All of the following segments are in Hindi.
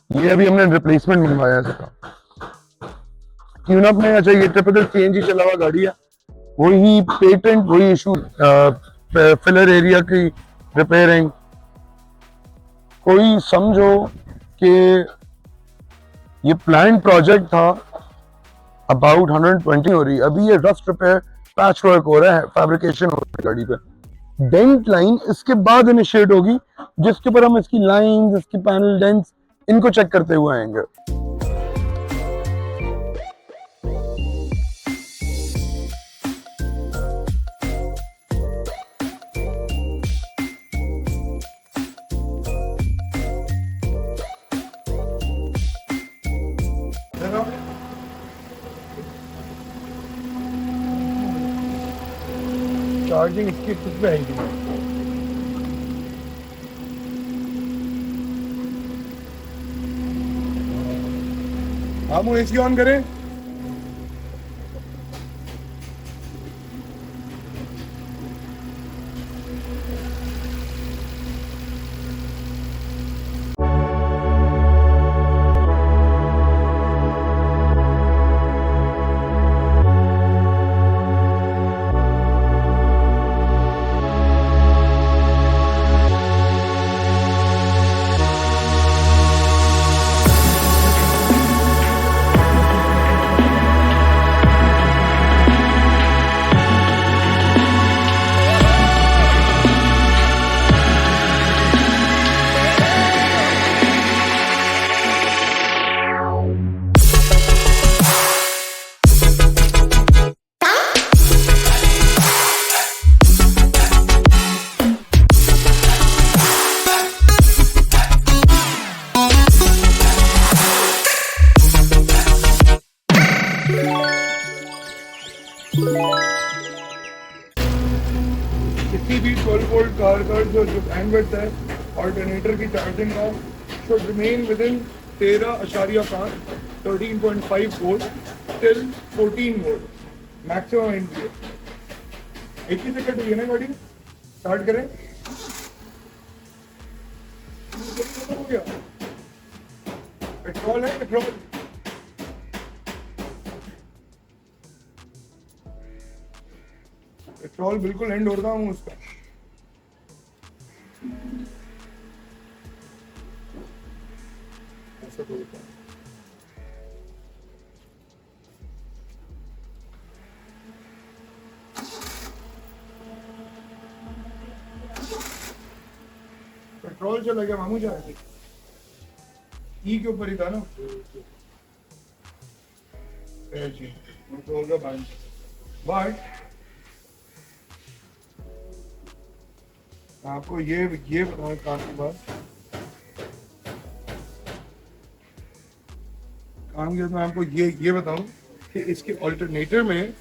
ये अभी हमने रिप्लेसमेंट मंगवाया है इसका। ट्यून अप में अच्छा, ये टिपिकल सीएनजी चला हुआ गाड़ी है, वही पेटेंट, वही इशू, फिलर एरिया की रिपेयरिंग। कोई समझो कि ये प्लान प्रोजेक्ट था, अबाउट 120 हो रही है, अभी ये रस्ट रिपेयर पैच वर्क हो रहा है, फैब्रिकेशन हो रहा है गाड़ी पे। डेंट लाइन इसके बाद इनिशिएट होगी, जिसके ऊपर हम इसकी लाइंस, इसकी पैनल डेंट्स, इनको चेक करते हुए आएंगे। चार्जिंग इसकी खुद पे आएगी। हम एसी ऑन करें। किसी भी 12 वोल्ट कार का जो बैंडविड्थ है ऑल्टरनेटर की चार्जिंग का should remain with in 13.5 13.5 volt till 14 volt maximum NPA. 80 second हुई है ना गाड़ी, स्टार्ट करें। हो गया, पेट्रोल है, पेट्रोल पेट्रोल बिल्कुल एंड हो रहा हूँ उसका। ऐसा तो होता है। पेट्रोल चला गया मामू जाए, ई के ऊपर ही था ना जी, तो होगा बट आपको ये बताऊं काम के बाद मैं आपको ये बताऊं कि इसके ऑल्टरनेटर में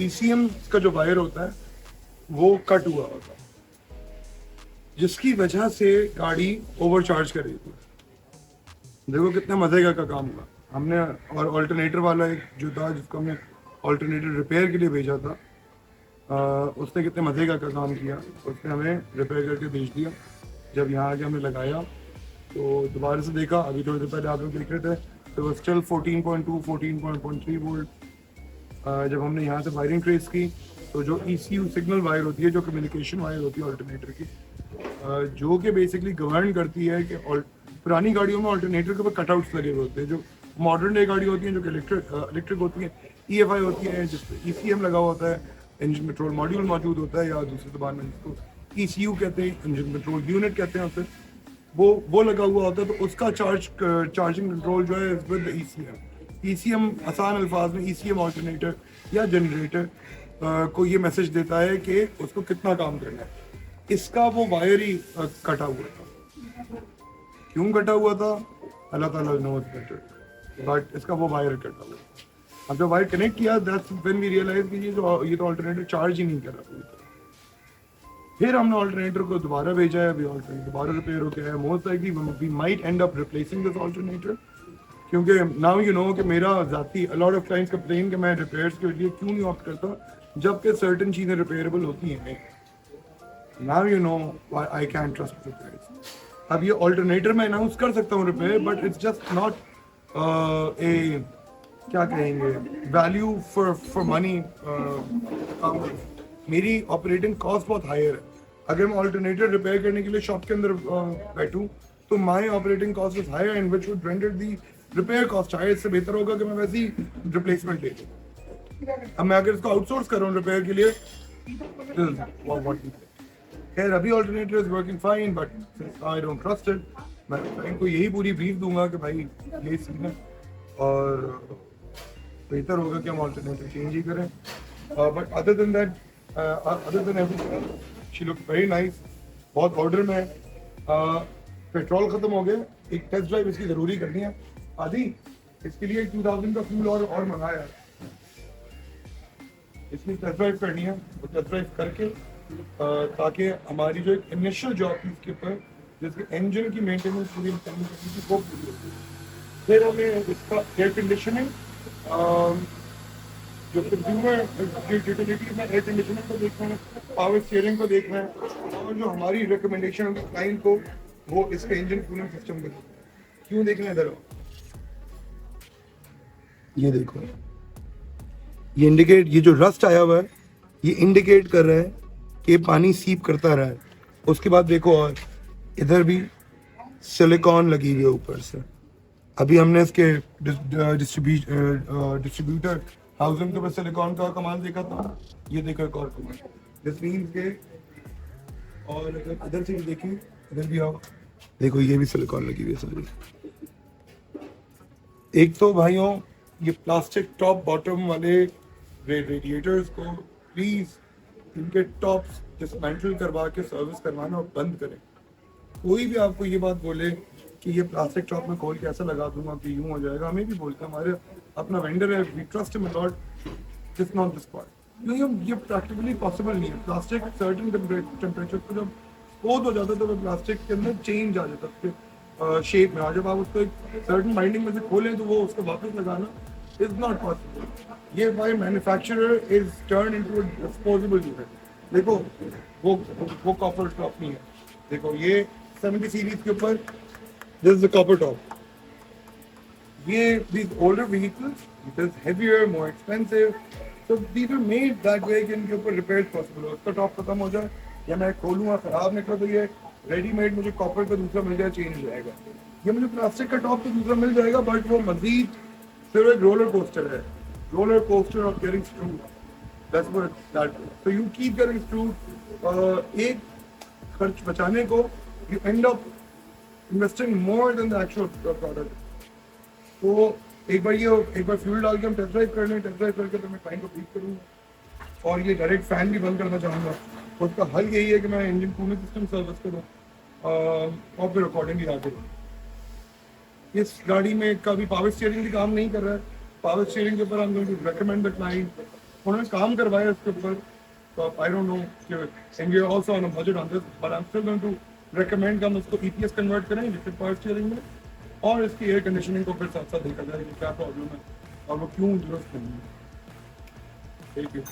ईसीएम का जो वायर होता है वो कट हुआ होता है, जिसकी वजह से गाड़ी ओवरचार्ज कर रही थी। देखो कितने मजे का काम हुआ हमने। और ऑल्टरनेटर वाला एक जो था जिसको हमने ऑल्टरनेटर रिपेयर के लिए भेजा था, उसने कितने मजे का काम किया। उसने हमें रिपेयर करके भेज दिया। जब यहाँ आके हमने लगाया तो दोबारा से देखा, अभी थोड़ी देर पहले आप लोग देख रहे थे तो स्टिल 14.2 14.3 वोल्ट। जब हमने यहाँ से वायरिंग ट्रेस की तो जो ECU सिग्नल वायर होती है, जो कम्युनिकेशन वायर होती है ऑल्टरनेटर की, जो कि बेसिकली गवर्न करती है कि पुरानी गाड़ियों में ऑल्टरनेटर के ऊपर कटआउट्स लगे हुए होते हैं। जो मॉडर्न डे गाड़ी होती हैं, जो कि इलेक्ट्रिक होती हैं, EFI होती हैं, जिसपे ECM लगा होता है, इंजन कंट्रोल मॉड्यूल मौजूद होता है, या दूसरी जबान में इसको ECU कहते हैं, इंजन कंट्रोल यूनिट कहते हैं। उसे वो लगा हुआ होता है, तो उसका चार्जिंग कंट्रोल जो है विद ECM आसान अल्फाज में ECM ऑल्टरनेटर या जनरेटर को ये मैसेज देता है कि उसको कितना काम करना है। इसका वो वायर ही कटा हुआ था। क्यों कटा हुआ था अल्लाह ताला नोज बेटर, बट इसका वो वायर कटा हुआ। अब जब वायर कनेक्ट किया, दैट्स व्हेन वी रियलाइज कि ये तो ऑल्टरनेटर चार्ज ही नहीं कर रहा पूरी तरह। फिर हमने ऑल्टरनेटर को दोबारा भेजा है, अभी ऑल्टरनेटर दोबारा रिपेयर हो गया है। Most likely we might end up replacing this alternator, क्योंकि नाउ यू नो कि मेरा जाती अलॉट ऑफ क्लाइंट्स कंप्लेन कि मैं रिपेयर्स के लिए क्यों नहीं ऑप्ट करता जबकि सर्टेन चीज़ें रिपेयरेबल होती हैं। Now you know why I can trust repairs. अब ये ऑल्टरनेटर मैं अनाउंस कर सकता हूँ repair, but it's just not a क्या कहेंगे वैल्यू फॉर मनी। मेरी ऑपरेटिंग कॉस्ट बहुत हायर है। अगर मैं ऑल्टरनेटर रिपेयर करने के लिए शॉप के अंदर बैठूं तो my operating cost is higher and which would render the repair cost higher. इससे बेहतर होगा कि मैं वैसी रिप्लेसमेंट ले लूं। अब मैं अगर इसको आउटसोर्स कर रहा हूँ रिपेयर के लिए, खैर अभी alternator is working fine, but I don't trust it. मैं इनको यही पूरी ब्रीफ दूंगा कि भाई ये सीन है और बेहतर होगा कि हम ऑल्टरनेटर चेंज ही करें। But other than that, other than everything she look very nice. बहुत ऑर्डर में है। पेट्रोल खत्म हो गया, एक टेस्ट ड्राइव इसकी जरूरी करनी है। आदि इसके लिए 2000 का फ्यूल और मंगाया है, इसकी टेस्ट ड्राइव करनी है। वो टेस्ट ड्राइव करके ताकि हमारी जो एक इनिशियल जॉब थी इसके ऊपर, जिसके इंजन की मेंटेनेंस पूरी करनी थी वो पूरी होती है। फिर हमें इसका एयर कंडीशनिंग, जो कंज्यूमर यूटिलिटी में एयर कंडीशनिंग को देखना है, पावर स्टीयरिंग को देखना है, और जो हमारी रिकमेंडेशन क्लाइंट को वो इसका इंजन कूलिंग सिस्टम को देखना है। क्यों देखना है इधर? ये देखो, ये इंडिकेट, ये जो रस्ट आया हुआ है ये इंडिकेट कर रहा है कि पानी सीप करता रहा है। उसके बाद देखो, और इधर भी सिलिकॉन लगी हुई है ऊपर से। अभी हमने इसके डिस्ट्रीब्यूटर हाउसिंग के ऊपर सिलिकॉन का कमाल देखा था, ये देखो एक और कमाल। दिस मींस के, और अगर इधर से देखिए, इधर भी आओ, देखो ये भी सिलिकॉन लगी हुई है सारी। एक तो भाइयों ये प्लास्टिक टॉप बॉटम वाले रेडिएटर्स को प्लीज इनके टॉप्स डिसमेंटल करवा के सर्विस करवाना और बंद करें। कोई भी आपको ये बात बोले कि ये प्लास्टिक टॉप में खोल के ऐसा लगा दूंगा कि यूं हो जाएगा, हमें भी बोलते हैं, हमारे अपना वेंडर है, we trust him a lot, this not this part, क्योंकि ये प्रैक्टिकली पॉसिबल नहीं है। प्लास्टिक सर्टेन टेम्परेचर पर जब एक्सपोज हो जाता है तो वो प्लास्टिक के अंदर चेंज आ जाता है उसके शेप में। और जब आप उसको एक सर्टेन बाइंडिंग में से खोलें तो वो उसको वापस लगाना इज नॉट पॉसिबल। ये by manufacturer is turn into a disposable unit. देखो वो कॉपर टॉप नहीं है, देखो ये 70 सीरीज के ऊपर this is the copper top. ये these older vehicles, it is heavier, more expensive, so these are made that way कि इनके ऊपर repairs possible हो। उसका टॉप खत्म हो जाए या मैं खोलूँगा खराब निकला तो ये रेडीमेड मुझे कॉपर का दूसरा मिल जाए, चेंज हो जाएगा। ये मुझे प्लास्टिक का टॉप तो दूसरा मिल जाएगा, बट वो मजीद सिर्फ एक रोलर कोस्टर है, roller coaster of getting screwed. That's what that is. So you keep getting screwed। एक खर्च बचाने को you end up investing more than the actual product। तो एक बार फ्यूल डाल के हम टेस्ट ड्राइव कर लें, टेस्ट ड्राइव करके तो मैं क्लाइंट को ब्रीफ करूँगा। और ये डायरेक्ट फैन भी बंद करना चाहूँगा। उसका हल यही है कि मैं इंजन कूलिंग सिस्टम सर्विस करूँ और फिर अकॉर्डिंगली आगे। इस गाड़ी में कभी पावर स्टीयरिंग भी काम नहीं कर रहा है। पावर स्टीयरिंग के ऊपर हम going to recommend the client, उन्होंने काम करवाया इसके ऊपर, तो I don't know, and we are also on a budget on this, but I am still going to recommend कि हम इसको ईपीएस कन्वर्ट करें इलेक्ट्रिक पावर स्टीयरिंग में, और इसकी एयर कंडीशनिंग को फिर साथ साथ देखा जाए कि क्या प्रॉब्लम है और वो क्यों दुरुस्त नहीं है। Thank you.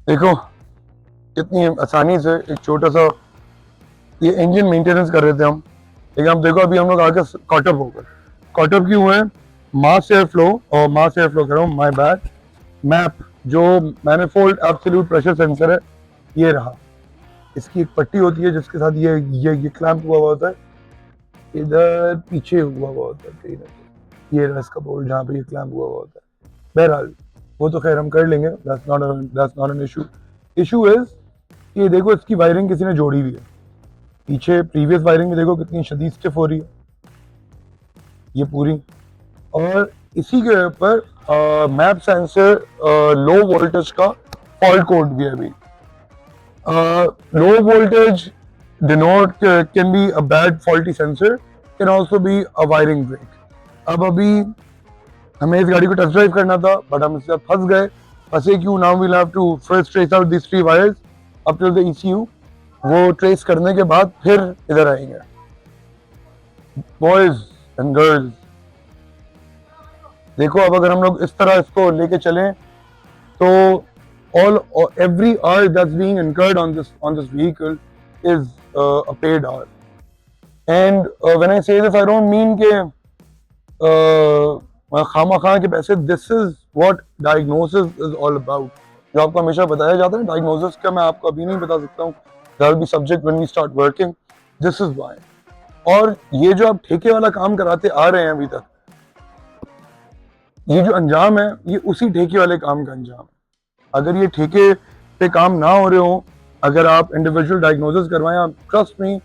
देखो कितनी आसानी से एक छोटा सा ये इंजन मेंटेनेंस कर रहे थे हम, लेकिन अब देखो अभी हम लोग आगे कॉटअप हो गए। कॉटअप क्यों हुए? मास एयर फ्लो, और मास एयर फ्लो कर रहा हूँ, माय बैड। मैप जो मैनिफोल्ड एब्सोल्यूट प्रेशर सेंसर है, ये रहा। इसकी एक पट्टी होती है जिसके साथ ये क्लैंप हुआ होता है, इधर पीछे हुआ होता है कहीं ना कहीं, ये रहा इसका बोल्ट जहाँ पे ये क्लैंप हुआ होता है। बहरहाल वो तो खैर हम कर लेंगे, that's not an issue. Issue is कि देखो इसकी वायरिंग किसी ने जोड़ी हुई है पीछे, प्रीवियस वायरिंग में देखो कितनी शदीद स्टिफ हो रही है ये पूरी। और इसी के ऊपर मैप सेंसर लो वोल्टेज का फॉल्ट कोड भी है अभी। Low voltage denote can be a bad faulty sensor, can also be a wiring break. अब अभी हमें इस गाड़ी को टेस्ट ड्राइव करना था, बट हम इससे फंस गए। फंसे क्यों? Now we'll have to first trace out this 3 wires up to the ECU। वो ट्रेस करने के बाद फिर इधर आएंगे। बॉयज एंड गर्ल्स, देखो अब अगर हम लोग इस तरह इसको लेके चलें तो every hour that's being incurred on this vehicle is a paid hour. And when I say this, I don't mean के खामा खा के पैसे. This is what diagnosis is all about. जो आपको हमेशा बताया जाता है diagnosis का, मैं आपको अभी नहीं बता सकता हूँ. That will be subject when we start working. This is why. और ये जो आप ठेके वाला काम कराते आ रहे हैं अभी तक, ये जो अंजाम है, ये उसी ठेके वाले काम का अंजाम है. अगर ये ठेके पे काम ना हो रहे हो, अगर आप इंडिविजुअल डायग्नोसिस करवाएं, आप ट्रस्ट मी,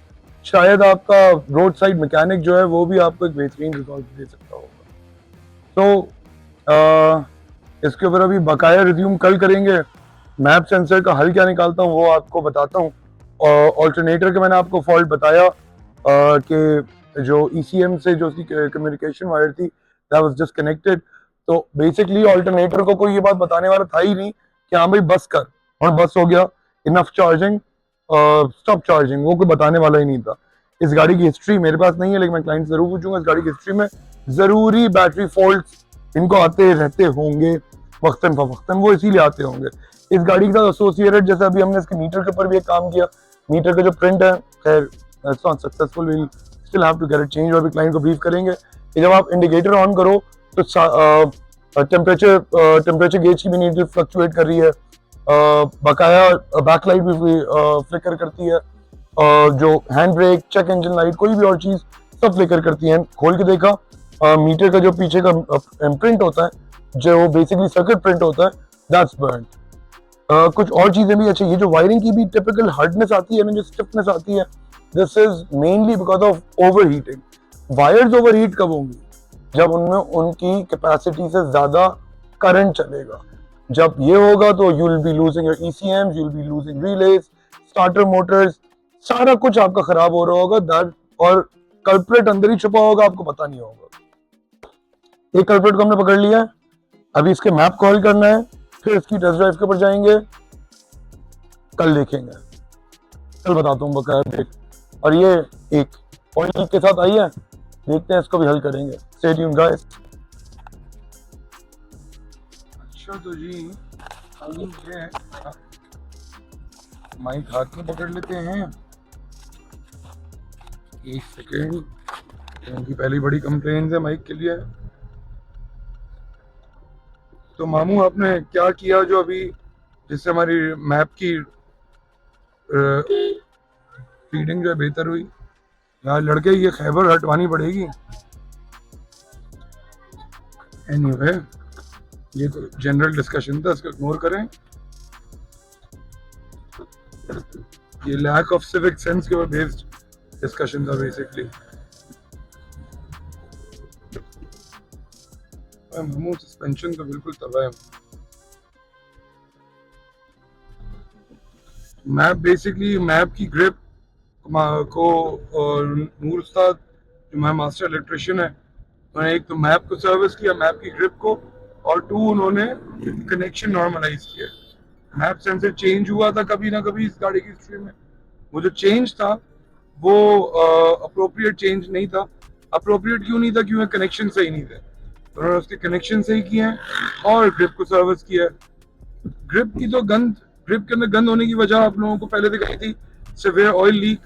शायद आपका रोड साइड मैकेनिक जो है वो भी आपको एक बेहतरीन रिजल्ट दे सकता होगा. तो इसके ऊपर अभी बकाया रिज्यूम कल करेंगे. मैप सेंसर का हल क्या निकालता हूँ वो आपको बताता हूँ. ऑल्टरनेटर का मैंने आपको फॉल्ट बताया कि जो ECM से जो उसकी कम्युनिकेशन वायर थी, दैट वाज डिस्कनेक्टेड. तो बेसिकली ऑल्टरनेटर को कोई ये बात बताने वाला था ही नहीं कि हाँ भाई बस कर, और बस हो गया, इनफ चार्जिंग, स्टॉप चार्जिंग, वो कोई बताने वाला ही नहीं था. इस गाड़ी की हिस्ट्री मेरे पास नहीं है, लेकिन मैं क्लाइंट जरूर पूछूंगा. इस गाड़ी की हिस्ट्री में जरूरी बैटरी फॉल्ट्स इनको आते रहते होंगे वक्तन फवक्तन, वो इसीलिए आते होंगे. इस गाड़ी के साथ एसोसिएटेड, जैसे अभी हमने इसके मीटर के ऊपर भी एक काम किया, मीटर का जो प्रिंट है, खैर it's not successful, we will still have to get it change. और भी क्लाइंट को ब्रीफ करेंगे कि जब आप इंडिकेटर ऑन करो तो टेम्परेचर गेज की भी नीडल फ्लक्चुएट कर रही है, बकाया बैकलाइट भी फ्लिकर करती है, जो hand brake, check engine light, कोई भी और चीज सब फ्लिकर करती है. खोल के देखा, मीटर का जो पीछे का प्रिंट होता है, जो बेसिकली सर्किट प्रिंट होता है, दैट्स बर्न. कुछ और चीजें भी. अच्छा, ये जो वायरिंग की भी टिपिकल हार्डनेस आती है ना, जो स्टिफनेस आती है, this is mainly because of over heating. Wires over heat कब होंगी? जब उनमें उनकी कैपेसिटी से ज्यादा करंट चलेगा. जब ये होगा तो you will be losing your ECMs, you will be losing release, starter Motors, सारा कुछ आपका खराब हो रहा होगा. दैट, और कल्प्रेट अंदर ही छुपा होगा, आपको पता नहीं होगा. एक कल्प्रेट को हमने पकड़ लिया है, अभी इसके मैप कॉल करना है, फिर इसकी टेस्ट ड्राइव के ऊपर जाएंगे, कल देखेंगे, कल बताता हूँ बकाया डेट. और ये एक ऑयल लीक के साथ आई है, देखते हैं, इसको भी हल करेंगे. Stay tuned guys. अच्छा तो जी, माइक हाथ में पकड़ लेते हैं. एक सेकेंड, क्योंकि पहली बड़ी कंप्लेन है माइक के लिए. तो मामू, आपने क्या किया जो अभी, जिससे हमारी मैप की रीडिंग जो है बेहतर हुई? यार लड़के, ये खैबर हटवानी पड़ेगी. एनीवे, ये तो जनरल डिस्कशन था, इसको इग्नोर करें. ये लैक ऑफ सिविक सेंस के ऊपर बेस्ड डिस्कशन था बेसिकली. मामू, सस्पेंशन तो बिल्कुल तबाह है. मैप बेसिकली, मैप की ग्रिप को नूर उस्ताद जो हमारे मास्टर इलेक्ट्रिशियन है, उन्होंने एक तो मैप को सर्विस किया, मैप की ग्रिप को, और 2 उन्होंने कनेक्शन नॉर्मलाइज किया. मैप सेंसर चेंज हुआ था कभी ना कभी इस गाड़ी की हिस्ट्री में. वो जो चेंज था वो अप्रोप्रिएट चेंज नहीं था. अप्रोप्रिएट क्यों नहीं था? क्योंकि कनेक्शन सही नहीं थे. उन्होंने उसके कनेक्शन सही किए हैं और ग्रिप को सर्विस किया है. ग्रिप की तो गंद, ग्रिप के अंदर गंद होने की वजह आप लोगों को पहले दिखाई थी, सिवियर ऑयल लीक.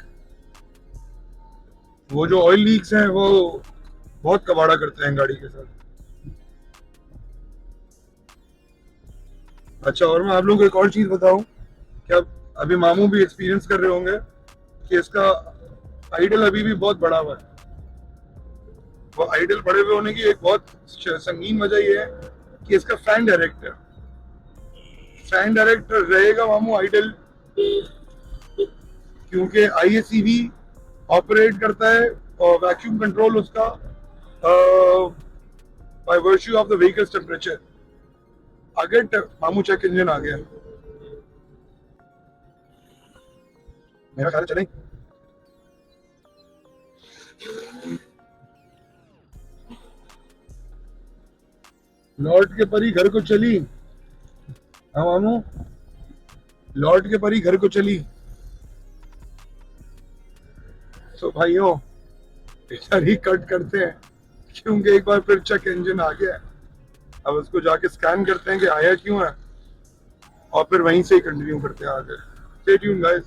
वो जो ऑयल लीक्स हैं वो बहुत कबाड़ा करते हैं गाड़ी के साथ. अच्छा, और मैं आप लोगों को एक और चीज बताऊं कि अब अभी मामू भी एक्सपीरियंस कर रहे होंगे कि इसका आइडल अभी भी बहुत बड़ा हुआ है. वो आइडल बड़े हुए होने की एक बहुत संगीन वजह ये है कि इसका फैन डायरेक्ट है. फैन डायरेक्ट रहेगा मामू आइडल, क्योंकि IACV ऑपरेट करता है और वैक्यूम कंट्रोल उसका by virtue of the vehicles temperature. अगर मामू चेक इंजन आ गया, मेरा ख्याल चले लौट के परी घर को चली. हाँ मामू, लौट के परी घर को चली. तो भाइयों, इधर ही कट करते हैं, क्योंकि एक बार फिर चेक इंजन आ गया है. अब उसको जाके स्कैन करते हैं कि आया क्यों है. और फिर वहीं से कंटिन्यू करते हैं आगे। Stay tuned guys.